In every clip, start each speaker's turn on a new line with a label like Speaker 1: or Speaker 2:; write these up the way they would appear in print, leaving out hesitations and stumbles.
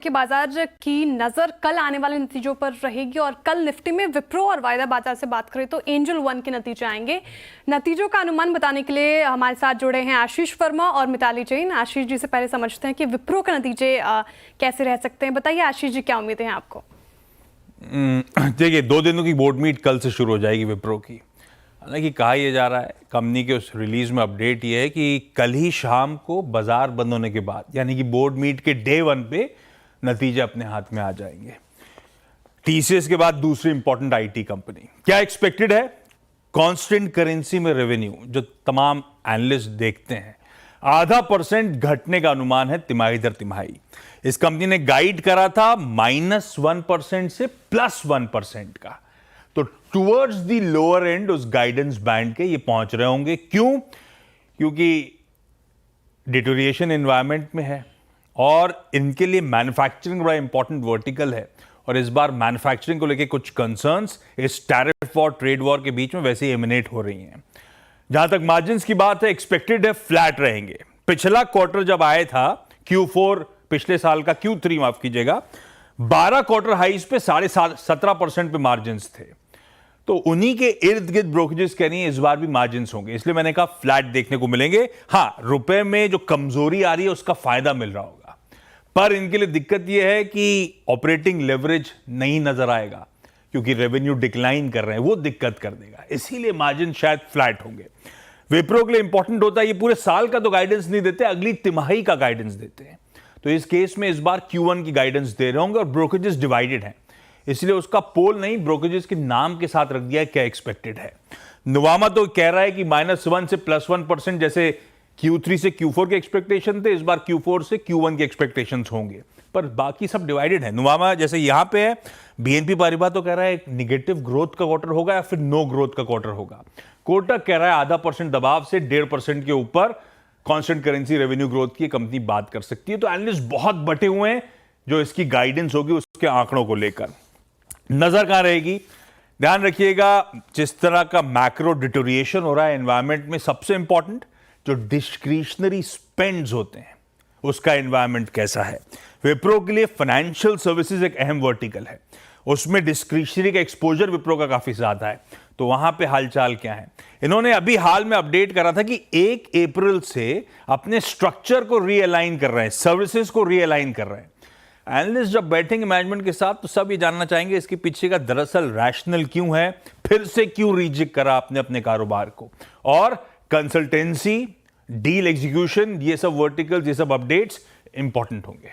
Speaker 1: कि बाजार की नजर कल आने वाले नतीजों पर रहेगी और कल निफ्टी में विप्रो और वायदा बाजार से बात करें तो एंजल वन के नतीजे आएंगे। नतीजों का अनुमान बताने के लिए हमारे साथ जुड़े हैं आशीष वर्मा और मिताली जैन। आशीष जी से पहले समझते हैं कि विप्रो के नतीजे कैसे रह सकते हैं। बताइए आशीष जी, क्या उम्मीदें हैं आपको?
Speaker 2: देखिए, 2 दिनों की बोर्ड मीट कल से शुरू हो जाएगी विप्रो की। हालांकि कहा यह जा रहा है, कंपनी के उस रिलीज में अपडेट ये है कि कल ही शाम को बाजार बंद होने के बाद यानी कि बोर्ड मीट के डे 1 पे नतीजे अपने हाथ में आ जाएंगे। टीसीएस के बाद दूसरी इंपॉर्टेंट आईटी कंपनी क्या एक्सपेक्टेड है? कांस्टेंट करेंसी में रेवेन्यू जो तमाम एनालिस्ट देखते हैं 0.5% घटने का अनुमान है तिमाही दर तिमाही। इस कंपनी ने गाइड करा था -1% से +1% का, तो टुवर्ड्स द लोअर एंड उस गाइडेंस बैंड के ये पहुंच रहे होंगे। क्यों? क्योंकि डिटोरिएशन एनवायरनमेंट में है और इनके लिए मैन्युफैक्चरिंग बड़ा इंपॉर्टेंट वर्टिकल है और इस बार मैन्युफैक्चरिंग को लेकर कुछ कंसर्न्स इस टैरिफ और ट्रेड वॉर के बीच में वैसे ही एमिनेट हो रही हैं। जहां तक मार्जिन्स की बात है, एक्सपेक्टेड है फ्लैट रहेंगे। पिछला क्वार्टर जब आया था Q4 पिछले साल का, Q3 माफ कीजिएगा, 12 क्वार्टर हाइज पे 17.5% पे मार्जिन्स थे, तो उन्हीं के इर्द गिर्द ब्रोकरेजेस कह रही है इस बार भी मार्जिन्स होंगे, इसलिए मैंने कहा फ्लैट देखने को मिलेंगे। हां, रुपए में जो कमजोरी आ रही है उसका फायदा मिल रहा होगा, पर इनके लिए दिक्कत यह है कि ऑपरेटिंग लेवरेज नहीं नजर आएगा क्योंकि रेवेन्यू डिक्लाइन कर रहे हैं, वो दिक्कत कर देगा, इसीलिए मार्जिन शायद फ्लैट होंगे। विप्रो के लिए इंपॉर्टेंट होता है, ये पूरे साल का तो गाइडेंस नहीं देते, अगली तिमाही का गाइडेंस देते हैं, तो इस केस में इस बार Q1 की गाइडेंस दे रहे होंगे और ब्रोकरेजेस डिवाइडेड हैं, इसलिए उसका पोल नहीं, ब्रोकरेजेस के नाम के साथ रख दिया है क्या एक्सपेक्टेड है। नुवामा तो कह रहा है कि -1 से +1% जैसे Q3 से Q4 के एक्सपेक्टेशन थे, इस बार Q4 से Q1 के एक्सपेक्टेशंस होंगे, पर बाकी सब डिवाइडेड है। नुवामा जैसे यहां पे है, बीएनपी पारिबा तो कह रहा है एक निगेटिव ग्रोथ का क्वार्टर होगा या फिर नो ग्रोथ का क्वार्टर होगा। कोटक कह रहा है 0.5% दबाव से 1.5% के ऊपर कांस्टेंट करेंसी रेवेन्यू ग्रोथ की कंपनी बात कर सकती है। तो एनालिस्ट बहुत बटे हुए हैं जो इसकी गाइडेंस होगी उसके आंकड़ों को लेकर। नजर कहां रहेगी? ध्यान रखिएगा, जिस तरह का मैक्रो डिटोरिएशन हो रहा है एनवायरमेंट में, सबसे इंपॉर्टेंट जो डिस्क्रिशनरी स्पेंड्स होते हैं उसका एनवायरमेंट कैसा है। विप्रो के लिए फाइनेंशियल सर्विसेज एक अहम वर्टिकल है, उसमें डिस्क्रिशनरी का एक्सपोजर विप्रो का काफी ज्यादा है, तो वहां पे हालचाल क्या है। इन्होंने अभी हाल में अपडेट करा था कि 1 अप्रैल से अपने स्ट्रक्चर को रीअलाइन कर रहे हैं, सर्विसेज को रीअलाइन कर रहे हैं। एनालिस्ट जब बैठेंगे मैनेजमेंट के साथ तो सब ये जानना चाहेंगे इसके पीछे का दरअसल रैशनल क्यों है, फिर से क्यों रीजिक करा आपने अपने कारोबार को, और कंसल्टेंसी, डील एग्जीक्यूशन, ये सब वर्टिकल्स, ये सब अपडेट्स इंपॉर्टेंट होंगे।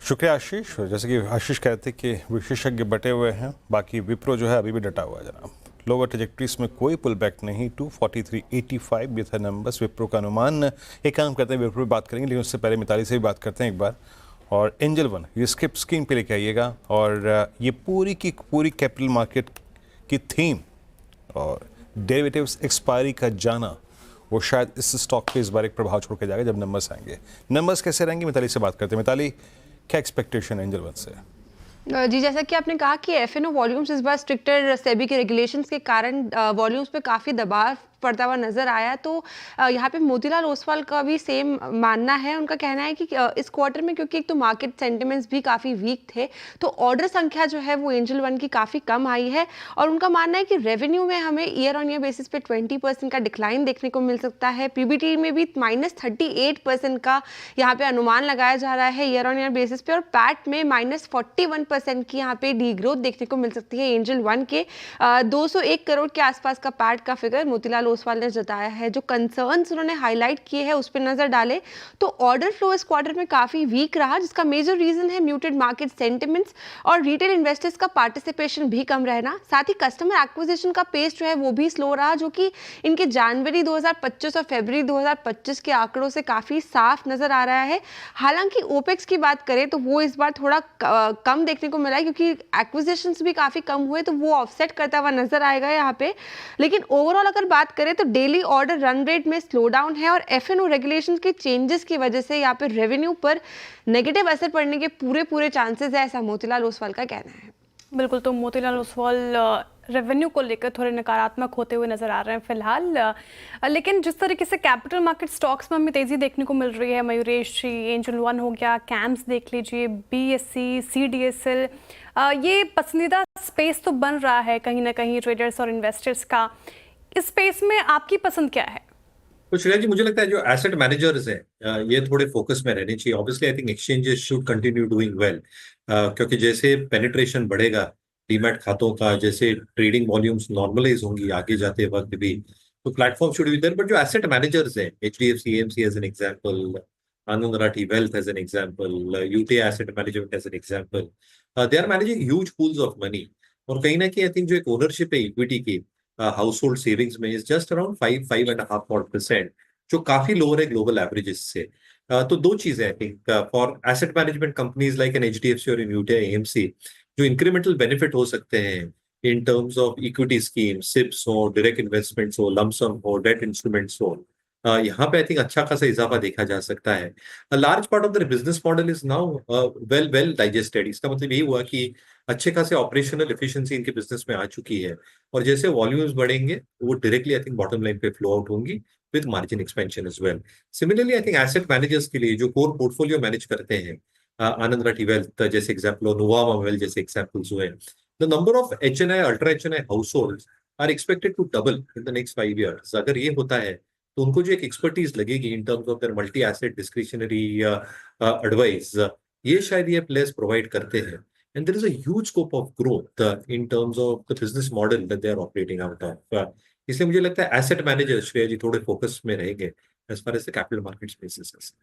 Speaker 3: शुक्रिया आशीष। जैसे कि आशीष कहते कि विशेषज्ञ बटे हुए हैं, बाकी विप्रो जो है अभी भी डटा हुआ है जनाब। लोअर ट्रेजेक्ट्रीज में कोई पुल बैक नहीं, 243.85 ये था नंबर्स विप्रो का अनुमान। एक काम करते हैं, विप्रो पे बात करेंगे, लेकिन उससे पहले मिताली से भी बात करते हैं एक बार। और एंजल वन ये स्किप स्क्रीन पे लेके आइएगा, और ये पूरी की पूरी कैपिटल मार्केट की थीम और डेरिवेटिव्स एक्सपायरी का जाना, वो शायद इस स्टॉक पे इस बार एक प्रभाव छोड़ के जाएगा जब नंबर्स आएंगे। नंबर्स कैसे रहेंगे, मिताली से बात करते हैं। मिताली, क्या एक्सपेक्टेशन एंजल वन से?
Speaker 4: जी, जैसा कि आपने कहा कि एफएनओ वॉल्यूम्स इस बार स्ट्रिक्टर सेबी के रेगुलेशंस के कारण वॉल्यूम्स पे काफ़ी दबाव पड़ता हुआ नजर आया, तो यहाँ पे मोतीलाल ओसवाल का भी सेम मानना है। उनका कहना है कि इस क्वार्टर में क्योंकि एक तो मार्केट सेंटिमेंट्स भी काफ़ी वीक थे, तो ऑर्डर संख्या जो है वो एंजल वन की काफ़ी कम आई है, और उनका मानना है कि रेवेन्यू में हमें ईयर ऑन ईयर बेसिस पे 20% का डिक्लाइन देखने को मिल सकता है। पीबीटी में भी -38% का यहाँ पे अनुमान लगाया जा रहा है ईयर ऑन ईयर बेसिस पे, और पैट में -41% की यहाँ पे डी ग्रोथ देखने को मिल सकती है एंजल वन के। 201 करोड़ के आसपास का पैट का फिगर मोतीलाल ओसवाल ने जताया है। जो कंसर्न्स उन्होंने हाईलाइट किए हैं उस पर नजर डाले तो ऑर्डर फ्लो इस क्वार्टर में काफी वीक रहा, जिसका मेजर रीजन है म्यूटेड मार्केट सेंटिमेंट्स और रिटेल इन्वेस्टर्स का पार्टिसिपेशन भी कम रहना। साथ ही कस्टमर एक्विजिशन का पेस जो है वो भी स्लो रहा, जो कि इनके जनवरी 2025 और फरवरी 2025 के आंकड़ों से काफी साफ नजर आ रहा है। हालांकि ओपेक्स की बात करें तो वो इस बार थोड़ा कम देखने को मिला है, क्योंकि एक्विजिशंस भी काफी कम हुए, तो वो ऑफसेट करता हुआ नजर आएगा यहाँ पे। लेकिन ओवरऑल अगर बात करें तो डेली ऑर्डर रन रेट में स्लो डाउन है, और एफएनओ रेगुलेशंस के चेंजेस की वजह से यहाँ पे रेवेन्यू पर नेगेटिव असर पड़ने के पूरे चांसेस है, ऐसा मोतीलाल ओसवाल का कहना है।
Speaker 1: बिल्कुल, तो मोतीलाल ओसवाल रेवेन्यू को लेकर थोड़े नकारात्मक होते हुए नजर आ रहे हैं फिलहाल। लेकिन जिस तरीके से कैपिटल मार्केट स्टॉक्स में हमें तेजी देखने को मिल रही है, मयूरेश जी, एंजल वन हो गया, कैम्स देख लीजिए, बीएससी, सीडीएसएल, ये पसंदीदा स्पेस तो बन रहा है कहीं ना कहीं ट्रेडर्स और इन्वेस्टर्स का। इस स्पेस में आपकी पसंद क्या है?
Speaker 5: तो श्रेया जी, मुझे लगता है जो एसेट मैनेजर्स हैं ये थोड़े फोकस में रहने चाहिए। Obviously I think exchanges should continue doing well, क्योंकि जैसे पेनिट्रेशन बढ़ेगा डीमैट खातों का, जैसे ट्रेडिंग वॉल्यूम्स नॉर्मलाइज होंगी आगे जाते वक्त भी, तो platform should be there. But जो एसेट मैनेजर्स हैं, HDFC AMC as an example, Anand Rathi wealth as an example, UTI asset management as an example, they are managing huge pools of money. और कहीं ना कहीं आई थिंक जो एक ownership है equity की हाउस होल्ड सेविंग्स में इज जस्ट अराउंड 5.5% जो काफी लोअर है ग्लोबल एवरेजेस से। तो दो चीजें I think for asset management companies like an HDFC और इन यूटीआई एएमसी, जो इंक्रीमेंटल बेनिफिट हो सकते हैं in terms of equity scheme, SIPs हो, डायरेक्ट इन्वेस्टमेंट्स हो, लमसम हो, डेट इंस्ट्रूमेंट्स हो, यहाँ पे आई थिंक अच्छा खासा इजाफा देखा जा सकता है। Large part of the business model is now well digested. इसका मतलब यही हुआ कि अच्छे खासे ऑपरेशनल एफिशिएंसी इनके बिजनेस में आ चुकी है, और जैसे वॉल्यूम्स बढ़ेंगे वो directly I think bottom line पे फ्लो आउट होंगी with margin expansion as well. Similarly I think asset managers के लिए जो कोर पोर्टफोलियो मैनेज करते हैं, आनंद राठी वेल्थ जैसे एग्जाम्पल और नुवामा वेल्थ जैसे एग्जाम्पल्स हुए, the number of HNI, ultra HNI households are expected to double in the next 5 years। अगर ये होता है तो उनको जो एक एक्सपर्टीज लगेगी in terms of their multi asset discretionary advice, ये शायद ये प्लेयर्स प्रोवाइड करते हैं। And there is a huge scope of growth in terms of the business model that they are operating out of. इसलिए मुझे लगता है एसेट मैनेजर श्रेया जी थोड़े फोकस में रहेंगे as far as the capital market space is.